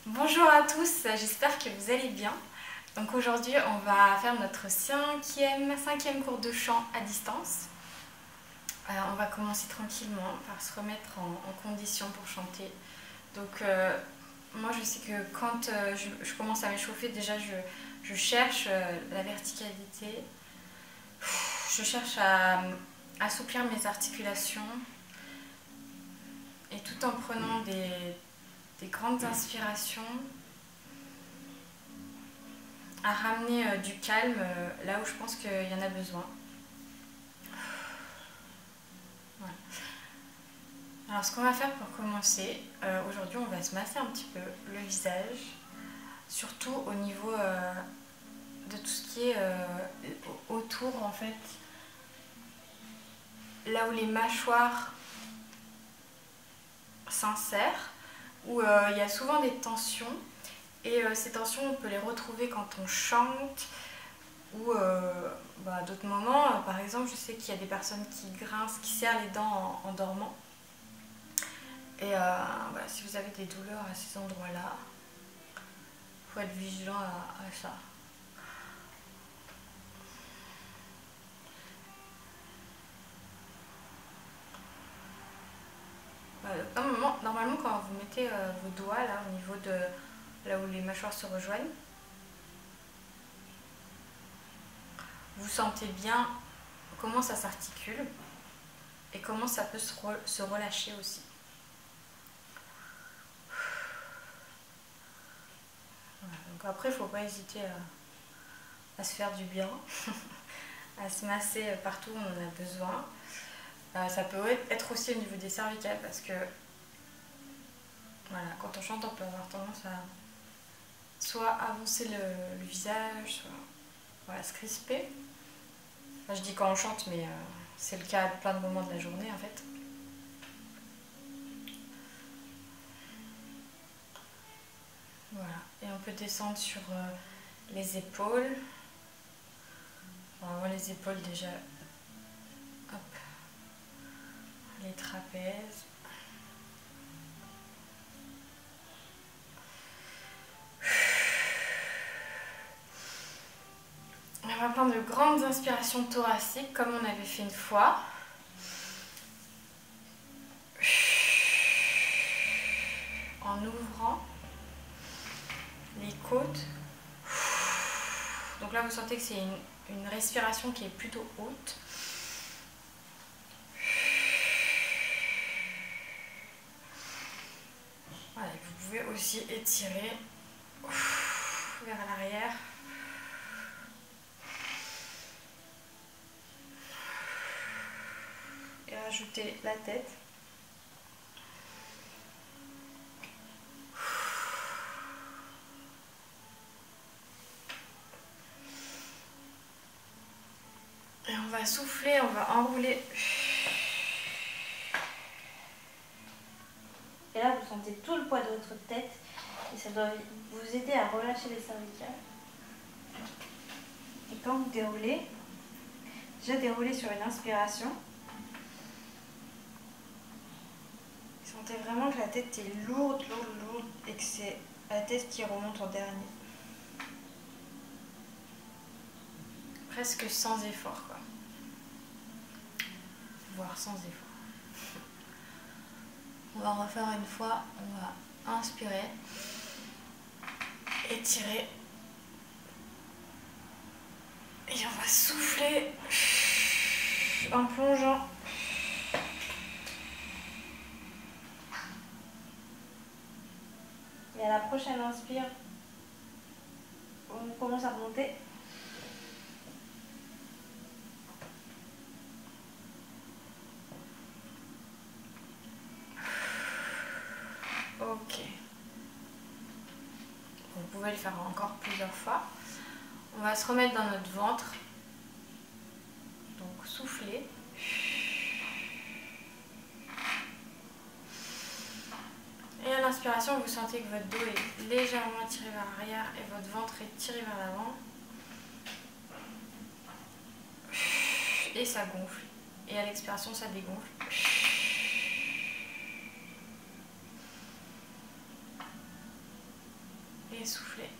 Bonjour à tous, j'espère que vous allez bien. Donc aujourd'hui on va faire notre cinquième cours de chant à distance. On va commencer tranquillement par se remettre en condition pour chanter. Donc moi je sais que quand je commence à m'échauffer, déjà je cherche la verticalité, je cherche à assouplir mes articulations et tout en prenant des grandes inspirations, à ramener du calme là où je pense qu'il y en a besoin. Voilà. Alors ce qu'on va faire pour commencer, aujourd'hui on va se masser un petit peu le visage, surtout au niveau de tout ce qui est autour en fait, là où les mâchoires s'insèrent, où il y a souvent des tensions. Et ces tensions, on peut les retrouver quand on chante ou à d'autres moments. Par exemple, je sais qu'il y a des personnes qui grincent, qui serrent les dents en dormant. Et voilà, si vous avez des douleurs à ces endroits-là, il faut être vigilant à ça. Normalement, quand vous mettez vos doigts là, au niveau de là où les mâchoires se rejoignent, vous sentez bien comment ça s'articule et comment ça peut se relâcher aussi. Voilà, donc après, il ne faut pas hésiter à se faire du bien, à se masser partout où on en a besoin. Ça peut être aussi au niveau des cervicales parce que voilà, quand on chante, on peut avoir tendance à soit avancer le visage, soit voilà, se crisper. Enfin, je dis quand on chante, mais c'est le cas à plein de moments de la journée en fait. Voilà, et on peut descendre sur les épaules. Vraiment les épaules déjà. Hop. Les trapèzes. On va prendre de grandes inspirations thoraciques comme on avait fait une fois. En ouvrant les côtes. Donc là vous sentez que c'est une respiration qui est plutôt haute. Voilà, vous pouvez aussi étirer vers l'arrière. Et rajouter la tête. Et on va souffler, on va enrouler. Et là, vous sentez tout le poids de votre tête et ça doit vous aider à relâcher les cervicales. Et quand vous déroulez, déjà déroulez sur une inspiration. Sentez vraiment que la tête est lourde et que c'est la tête qui remonte en dernier. Presque sans effort, quoi. Voire sans effort. On va refaire une fois, on va inspirer, étirer. Et on va souffler en plongeant. Et à la prochaine inspire, on commence à remonter. Ok. Vous pouvez le faire encore plusieurs fois. On va se remettre dans notre ventre. Donc souffler. Et à l'inspiration, vous sentez que votre dos est légèrement tiré vers l'arrière et votre ventre est tiré vers l'avant. Et ça gonfle. Et à l'expiration, ça dégonfle. et soufflez.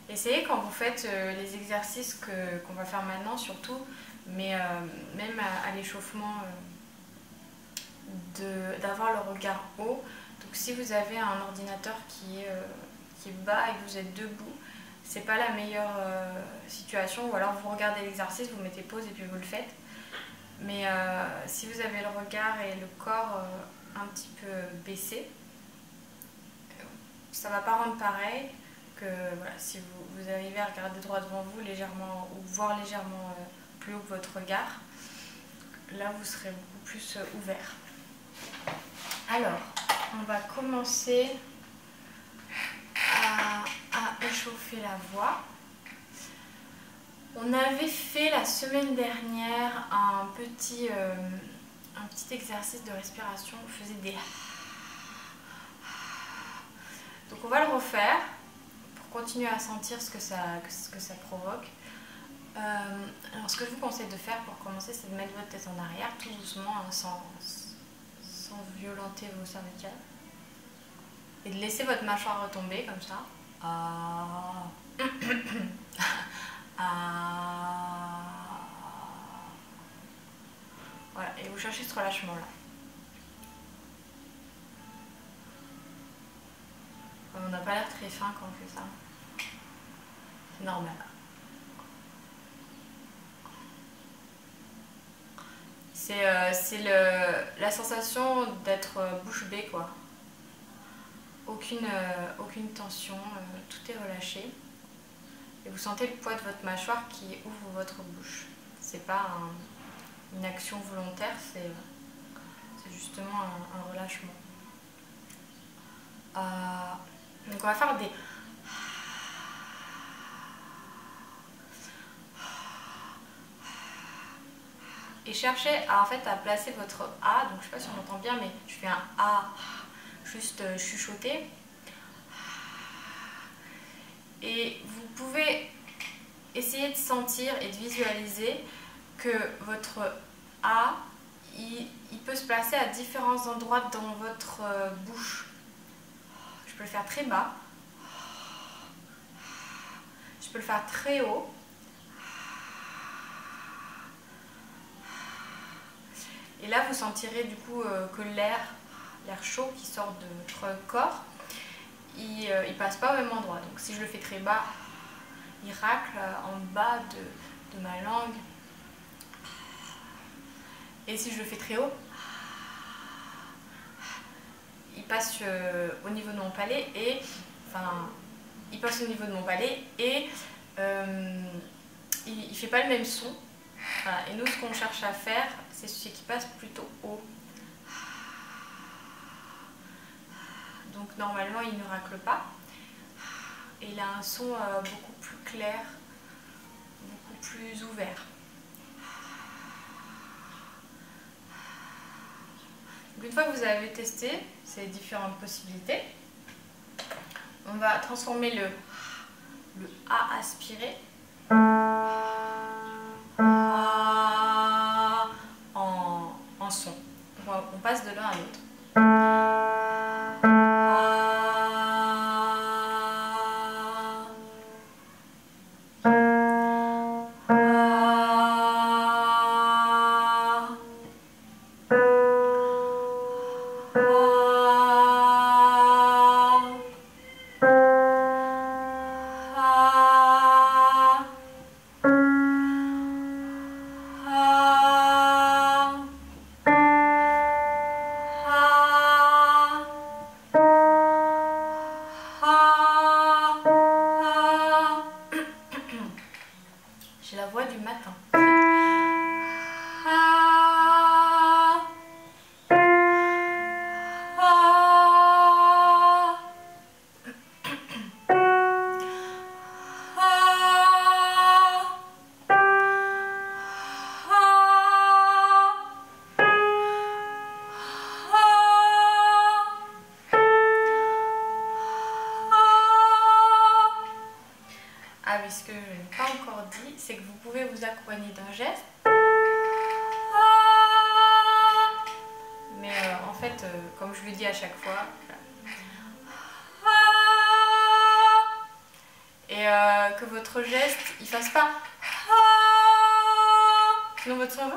Essayez quand vous faites les exercices qu'on va faire maintenant surtout, mais même à l'échauffement, d'avoir le regard haut. Donc si vous avez un ordinateur qui est bas et que vous êtes debout, c'est pas la meilleure situation, ou alors vous regardez l'exercice, vous mettez pause et puis vous le faites. Mais si vous avez le regard et le corps un petit peu baissé, ça va pas rendre pareil que voilà, si vous arrivez à regarder droit devant vous légèrement, ou voir légèrement plus haut que votre regard, là vous serez beaucoup plus ouvert. Alors, on va commencer à échauffer la voix. On avait fait la semaine dernière un petit exercice de respiration. On faisait des... Donc on va le refaire pour continuer à sentir ce que ça provoque. Alors ce que je vous conseille de faire pour commencer, c'est de mettre votre tête en arrière, tout doucement, hein, sans violenter vos cervicales. Et de laisser votre mâchoire retomber comme ça. Voilà, et vous cherchez ce relâchement là. On n'a pas l'air très fin quand on fait ça. C'est normal. C'est la sensation d'être bouche bée, quoi. Aucune tension, tout est relâché. Et vous sentez le poids de votre mâchoire qui ouvre votre bouche. C'est pas une action volontaire, c'est justement un relâchement. Donc on va faire des... Et cherchez à placer votre A. Donc je sais pas si on entend bien, mais je fais un A juste chuchoté. Et vous pouvez essayer de sentir et de visualiser que votre A, il peut se placer à différents endroits dans votre bouche. Je peux le faire très bas. Je peux le faire très haut. Et là, vous sentirez du coup que l'air chaud qui sort de votre corps, il passe pas au même endroit. Donc si je le fais très bas, il racle en bas de ma langue. Et si je le fais très haut, il passe au niveau de mon palais et il passe au niveau de mon palais et il fait pas le même son. Voilà. Et nous, ce qu'on cherche à faire, c'est ce qui passe plutôt haut. Donc normalement, il ne racle pas. Et il a un son beaucoup plus clair, beaucoup plus ouvert. Donc, une fois que vous avez testé ces différentes possibilités, on va transformer le A aspiré en son. On passe de l'un à l'autre. dit, c'est que vous pouvez vous accompagner d'un geste. Mais en fait, comme je le dis à chaque fois, et que votre geste, il fasse pas. Sinon votre son,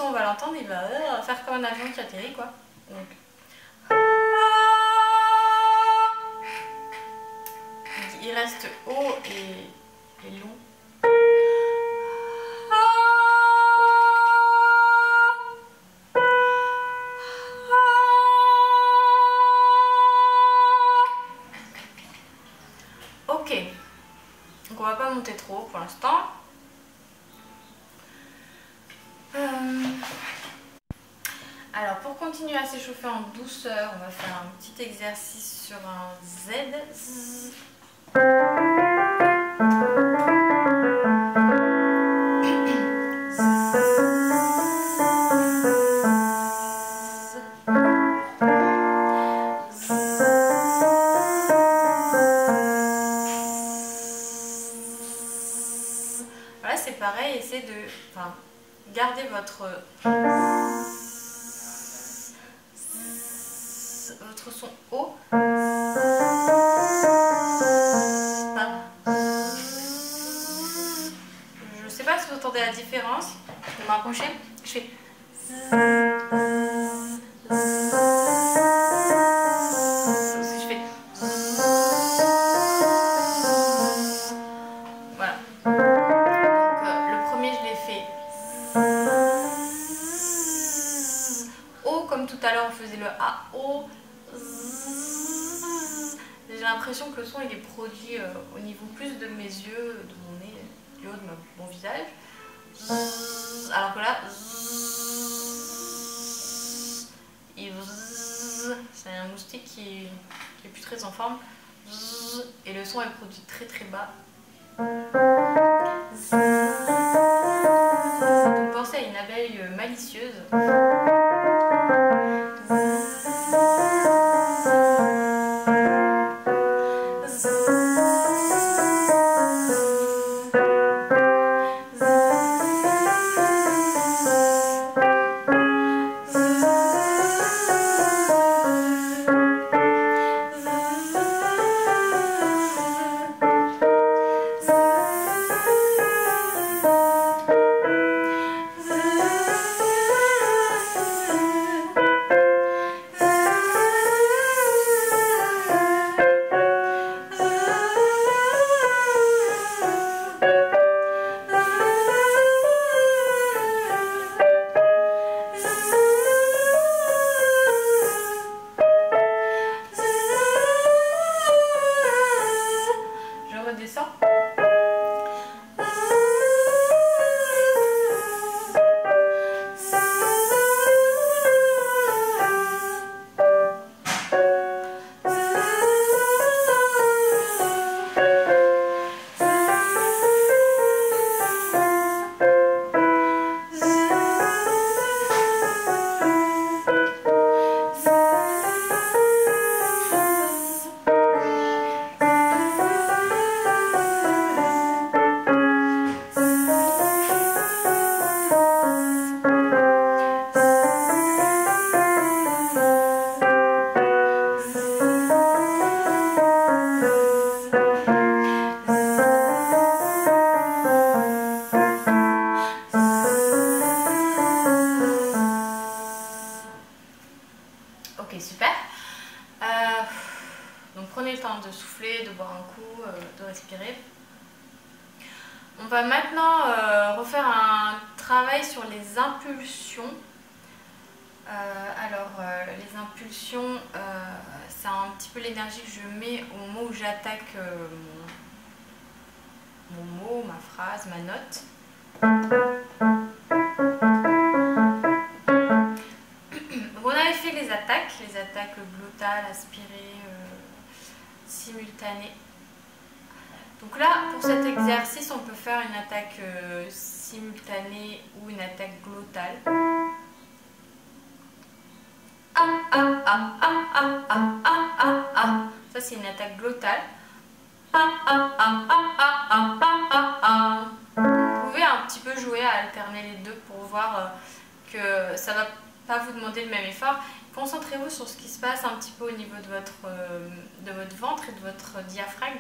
on va l'entendre, il va faire comme un avion qui atterrit, quoi. Donc, il reste haut et long. Ok, donc on va pas monter trop pour l'instant. Alors pour continuer à s'échauffer en douceur, on va faire un petit exercice sur un Z. Voilà, c'est pareil, essayez de garder votre son haut. Je sais pas si vous entendez la différence. Je vais me rapprocher. Je fais. Je fais. Voilà. Donc le premier, je l'ai fait haut, comme tout à l'heure on faisait le A haut. J'ai l'impression que le son il est produit au niveau plus de mes yeux, de mon nez, du haut de mon visage. Alors que là, c'est un moustique qui est plus très en forme. Et le son est produit très très bas. Donc pensez à une abeille malicieuse. De souffler, de boire un coup, de respirer. On va maintenant refaire un travail sur les impulsions. Les impulsions, c'est un petit peu l'énergie que je mets au moment où j'attaque mon mot, ma phrase, ma note. Donc on avait fait les attaques glottales, aspirées, simultanée. Donc là, pour cet exercice, on peut faire une attaque simultanée ou une attaque glottale. Ça, c'est une attaque glottale. Vous pouvez un petit peu jouer à alterner les deux pour voir que ça va pas vous demander le même effort. Concentrez-vous sur ce qui se passe un petit peu au niveau de votre ventre et de votre diaphragme.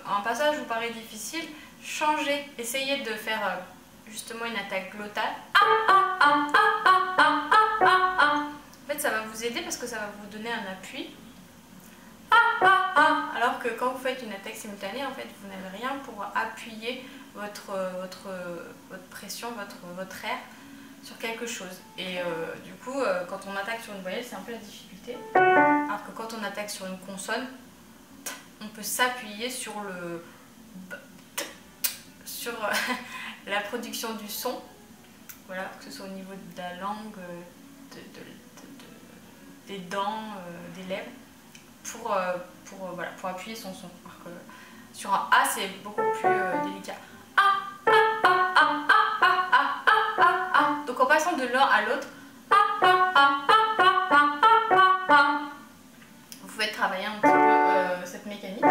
Un passage vous paraît difficile, changez, essayez de faire justement une attaque glottale. En fait, ça va vous aider parce que ça va vous donner un appui. Alors que quand vous faites une attaque simultanée, en fait, vous n'avez rien pour appuyer votre pression, votre air sur quelque chose. Et du coup, quand on attaque sur une voyelle, c'est un peu la difficulté. Alors que quand on attaque sur une consonne, on peut s'appuyer sur la production du son, voilà, que ce soit au niveau de la langue, des dents, des lèvres, pour appuyer son son. Alors que sur un A, c'est beaucoup plus délicat. Donc en passant de l'un à l'autre, vous pouvez travailler un petit peu cette mécanique.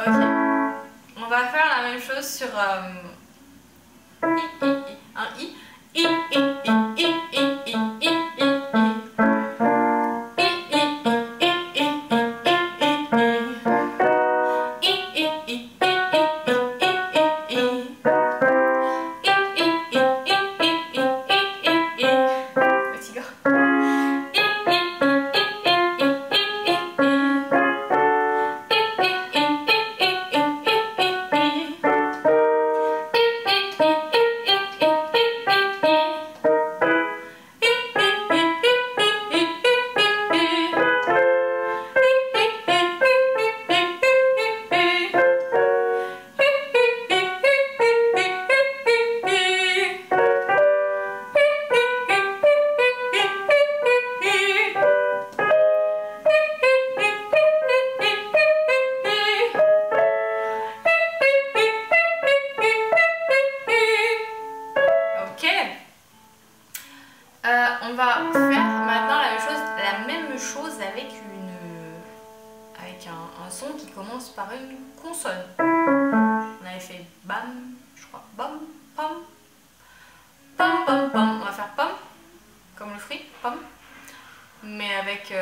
Ok, on va faire la même chose sur un I. On va faire maintenant la même chose avec un son qui commence par une consonne. On avait fait bam, je crois, bam, pam, pam, pam, pam. On va faire pam, comme le fruit, pam, mais avec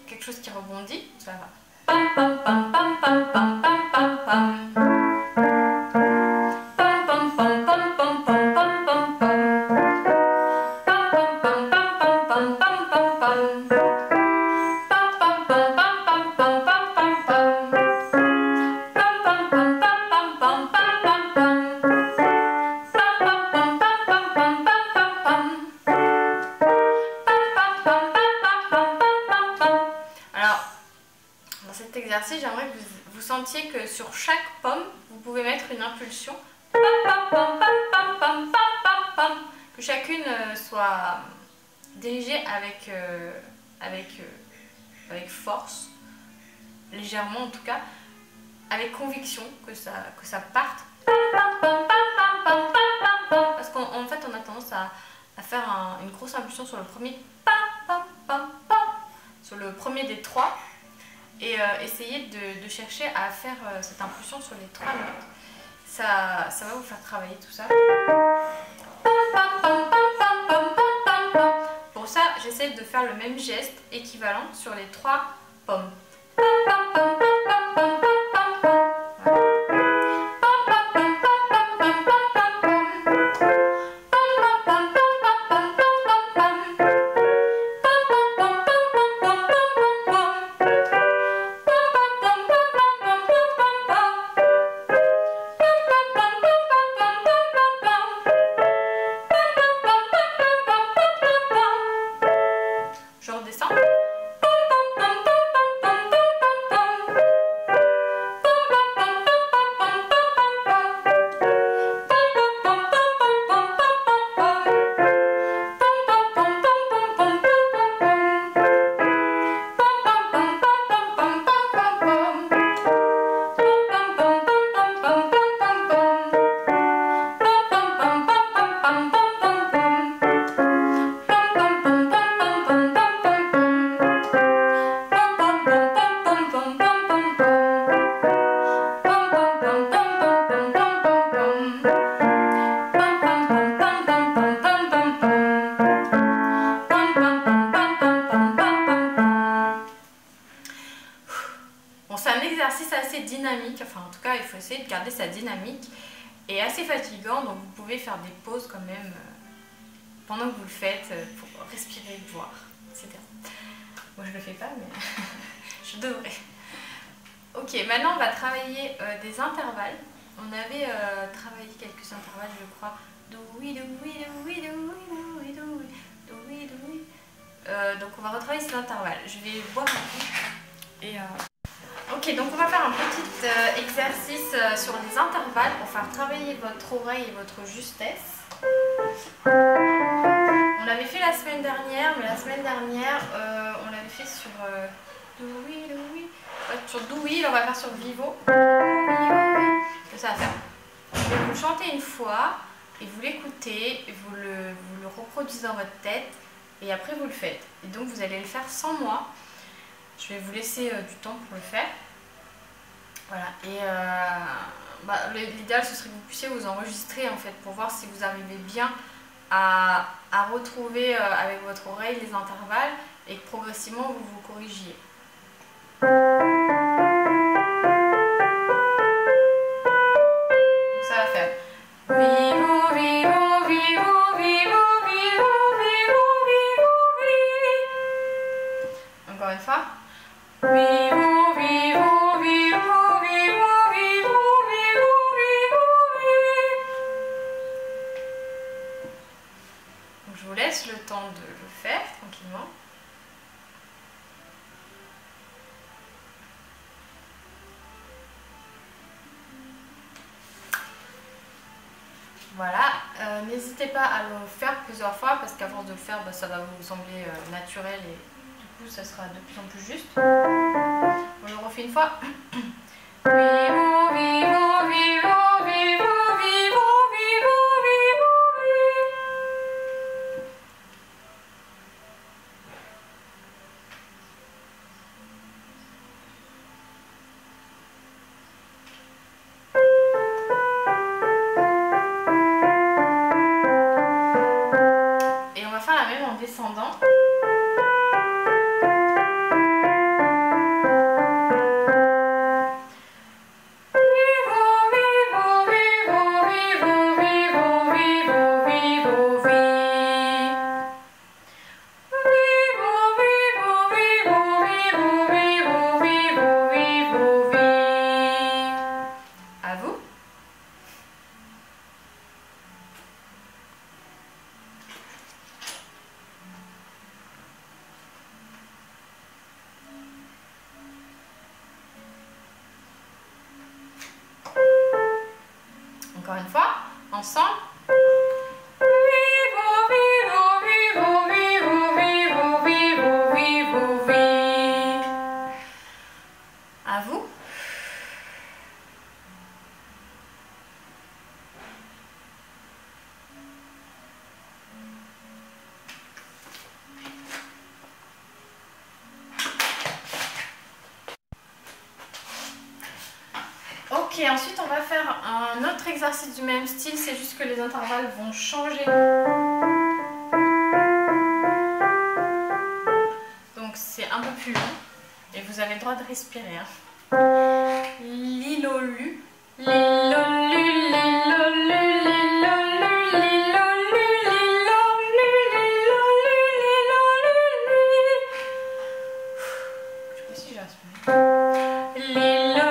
quelque chose qui rebondit. Ça va. Pam, pam, pam, pam, pam, pam, pam, pam, pam. J'aimerais que vous sentiez que sur chaque pomme, vous pouvez mettre une impulsion. Que chacune soit dirigée avec force, légèrement en tout cas, avec conviction, que ça parte. Parce qu'en fait, on a tendance à faire une grosse impulsion sur le premier, sur le premier des trois. Et essayez de chercher à faire cette impulsion sur les 3 notes. Ça va vous faire travailler tout ça. Pour ça, j'essaie de faire le même geste équivalent sur les 3 pommes. essayer de garder sa dynamique et assez fatigant, donc vous pouvez faire des pauses quand même pendant que vous le faites pour respirer, boire, etc. Moi je le fais pas, mais je devrais. Ok, maintenant on va travailler des intervalles. On avait travaillé quelques intervalles, je crois. Donc on va retravailler ces intervalles. Je vais boire un coup. Et ok, donc on va faire un petit exercice sur les intervalles pour faire travailler votre oreille et votre justesse. On l'avait fait la semaine dernière, mais la semaine dernière on l'avait fait sur sur do will, on va faire sur vivo. Ça va faire. Vous le chantez une fois et vous l'écoutez, vous le reproduisez dans votre tête et après vous le faites. Et donc vous allez le faire sans moi. Je vais vous laisser du temps pour le faire. Voilà. Et l'idéal ce serait que vous puissiez vous enregistrer en fait pour voir si vous arrivez bien à retrouver avec votre oreille les intervalles et que progressivement vous vous corrigiez. Donc ça va faire vivo, vivo, vivo, vivo, vivo, vivo, vivo, vivo. Encore une fois. Vivo, vivo, vivo, vivo, vivo, vivo, vivo, vivo. Donc je vous laisse le temps de le faire tranquillement. Voilà, n'hésitez pas à le faire plusieurs fois parce qu'à force de le faire, ça va vous sembler naturel et du coup ça sera de plus en plus juste. On le refait une fois. Vivo, vivo, vivo, vivo, vivo, vivo, vivo, vivo. Et on va faire la même en descendant. Encore une fois, ensemble. Vivo, vivo, vivo, vivo, vivo, vivo, vivo, vivo. À vous. Ok, ensuite on va faire un autre exercice du même style, c'est juste que les intervalles vont changer. Donc c'est un peu plus long et vous avez le droit de respirer. Lilolu, lilolu, lilolu, lilolu, lilolu, lilolu, lilolu, lilolu. Je sais pas si j'ai respiré. Lilolu.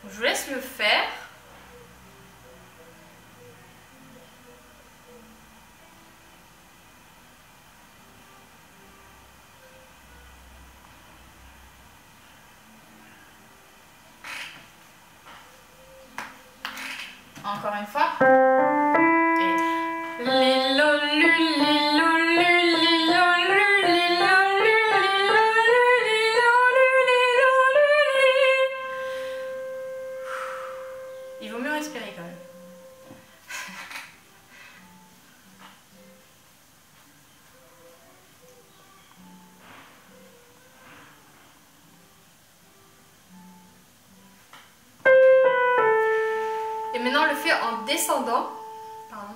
Je vous laisse le faire. Encore une fois. Et lilolu, lilolu, lilolu, lilolu, lilolu, lilolu, lilolu. Il vaut mieux respirer quand même. Et maintenant on le fait en descendant. Pardon.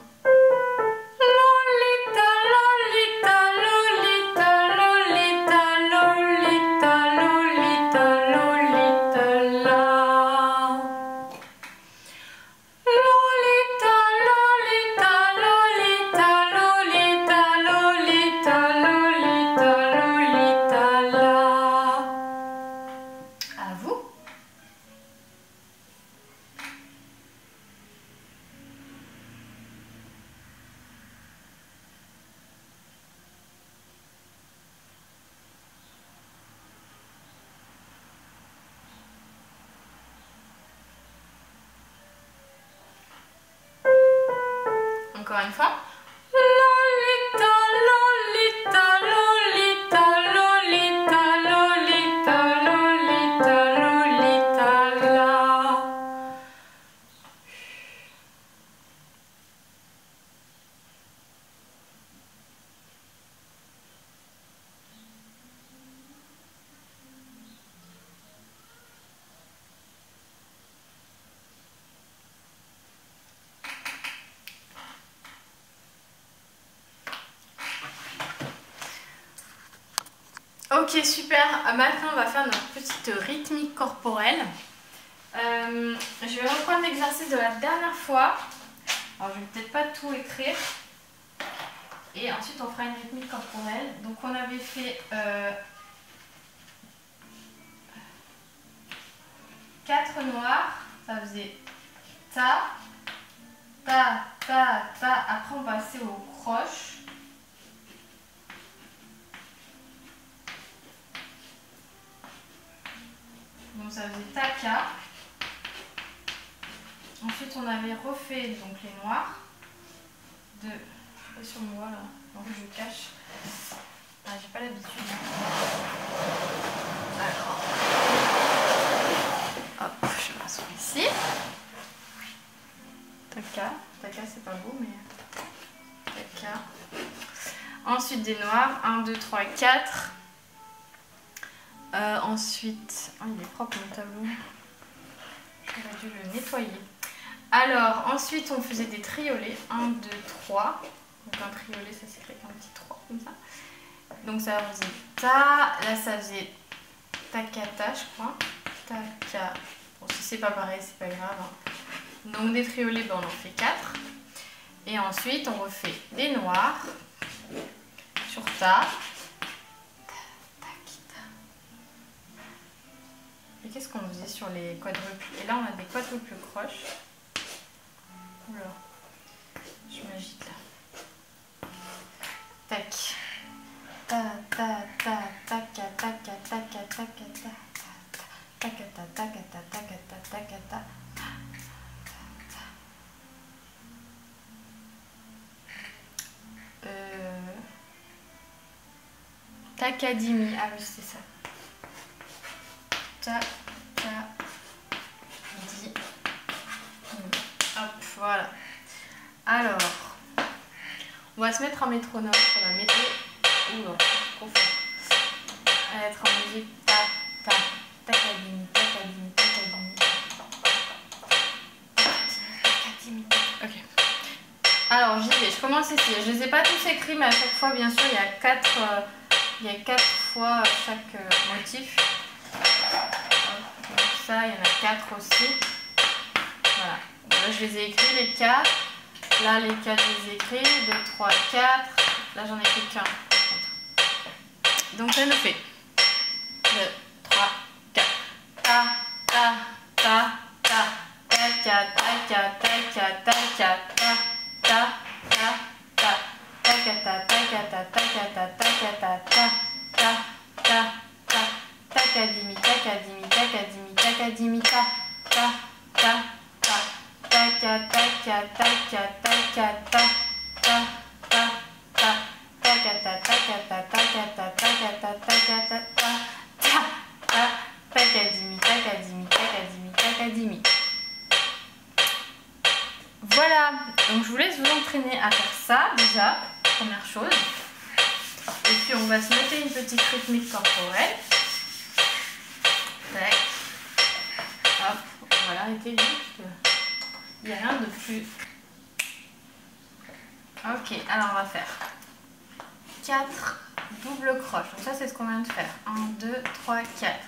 Encore une fois. Lolita, Lolita, Lolita, Lolita, Lolita, Lolita, Lolita, la. Ok, super. Maintenant, on va faire notre petite rythmique corporelle. Je vais reprendre l'exercice de la dernière fois. Alors, je vais peut-être pas tout écrire. Et ensuite, on fera une rythmique corporelle. Donc, on avait fait 4 noirs. Ça faisait ta, ta, ta, ta. Après, on passait au croche. Donc ça faisait taka. Ensuite on avait refait donc les noirs. Je suis pas sur moi là, donc je cache. Ah, j'ai pas l'habitude. Alors, hop, je m'assois ici. Taka, taka c'est pas beau mais taka. Ensuite des noirs, 1, 2, 3, 4. Ensuite, oh, il est propre mon tableau, j'aurais dû le nettoyer. Alors, ensuite on faisait des triolets, 1, 2, 3. Donc un triolet ça s'écrit avec un petit 3 comme ça. Donc ça faisait ta, là ça faisait takata je crois. Taka, bon si c'est pas pareil c'est pas grave. Hein. Donc des triolets, ben, on en fait 4. Et ensuite on refait des noirs sur ta. Et qu'est-ce qu'on faisait sur les quadruples? Et là on a des quadruples croches. Oula, je m'agite là. Tac. Ta ta ta ta ta ta ta ta ta ta ta ta ta ta ta ta ta. Takadimi, ah oui c'est ça. Takadimi. Hop, voilà. Alors, on va se mettre en métronome sur la météo. Oula, trop fort. Elle va être en musique. Ta, ta, takadimi, takadimi, takadimi. Takadimi, ok. Alors, j'y vais. Je commence ici. Je ne les ai pas tous écrits, mais à chaque fois, bien sûr, il y a 4 fois chaque motif. Donc ça, il y en a 4 aussi. Voilà. Là, je les ai écrits, les 4. Là, les 4, je les ai écrits. 2, 3, 4. Là, j'en ai écrit qu'un. Donc, ça nous fait 2, 3, 4. Ta, ta, ta, ta. Ta, ta, ta, ta, ta, ta, ta, ta, ta, ta, ta, ta. Ta, ta, ta, ta, ta, ta, ta, ta, ta, ta, ta, ta, ta, ta. Takadimi, takadimi, takadimi, takadimi, ta, ta, ta, ta. Taka, taka, taka, taka, ta, ta, ta, ta. Taka, ta, taka, ta, taka, ta, taka, ta, taka, ta, ta, ta, ta. Takadimi, takadimi, takadimi, takadimi. Voilà, donc je vous laisse vous entraîner à faire ça déjà, première chose. Et puis on va se noter une petite rythmique corporelle. Tac. Hop, on va l'arrêter vite. Il n'y a rien de plus. Ok, alors on va faire 4 doubles croches. Donc ça c'est ce qu'on vient de faire. 1, 2, 3, 4.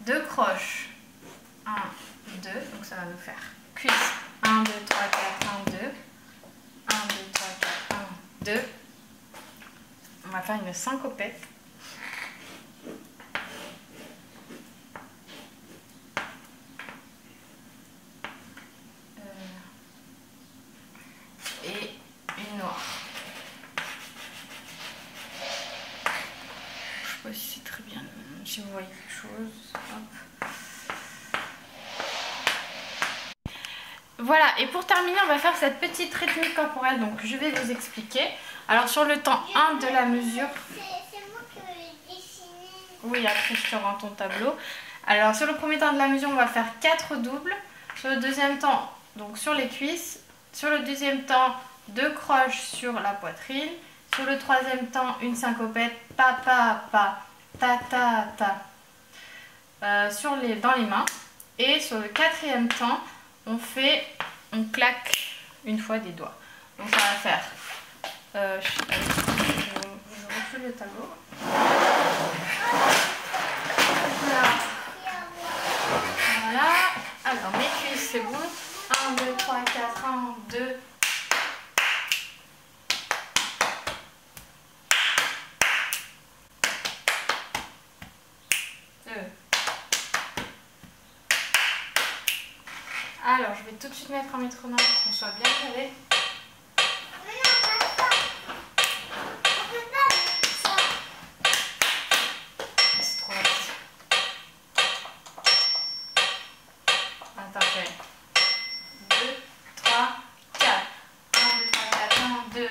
2 croches. 1, 2. Donc ça va nous faire cuisse. 1, 2, 3, 4, 1, 2. 1, 2, 3, 4, 1, 2. On va faire une syncopette. Et une noire. Je sais pas si c'est très bien, si vous voyez quelque chose. Hop. Voilà, et pour terminer, on va faire cette petite rythmique corporelle. Donc je vais vous expliquer. Alors sur le temps 1 de la mesure... C'est moi qui ai dessiné. Oui, après je te rends ton tableau. Alors sur le premier temps de la mesure, on va faire 4 doubles. Sur le deuxième temps, donc sur les cuisses. Sur le deuxième temps, 2 croches sur la poitrine. Sur le troisième temps, une syncopette, pa pa pa, ta ta ta, dans les mains. Et sur le quatrième temps, on claque une fois des doigts. Donc ça va faire, je refais le tableau. Voilà. Alors mes cuisses c'est bon. 1, 2, 3, 4, 1, 2. Alors, je vais tout de suite mettre un métronome pour qu'on soit bien calé. C'est trop rapide. Attends, je fais 2, 3, 4. 1, 2, 3, 4, 1, 2.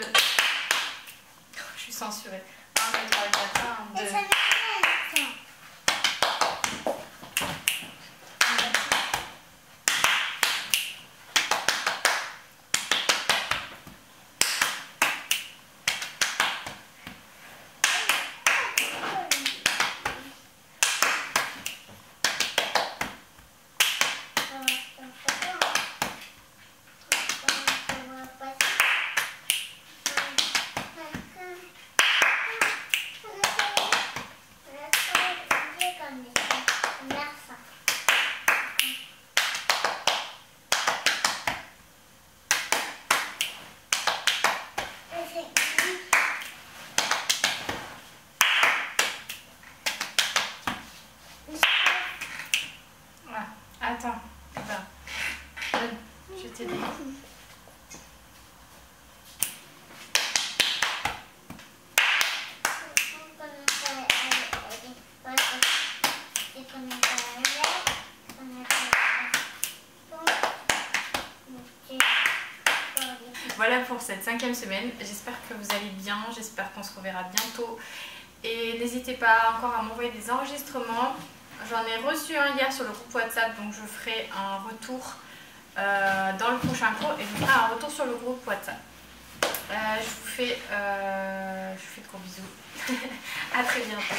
Je suis censurée. 1, 2, 3, 4, 1, 2. Attends, je t'ai dit. Voilà pour cette 5e semaine. J'espère que vous allez bien, j'espère qu'on se reverra bientôt. Et n'hésitez pas encore à m'envoyer des enregistrements. J'en ai reçu un hier sur le groupe WhatsApp, donc je ferai un retour dans le prochain cours et je ferai un retour sur le groupe WhatsApp. Je vous fais de gros bisous. À très bientôt.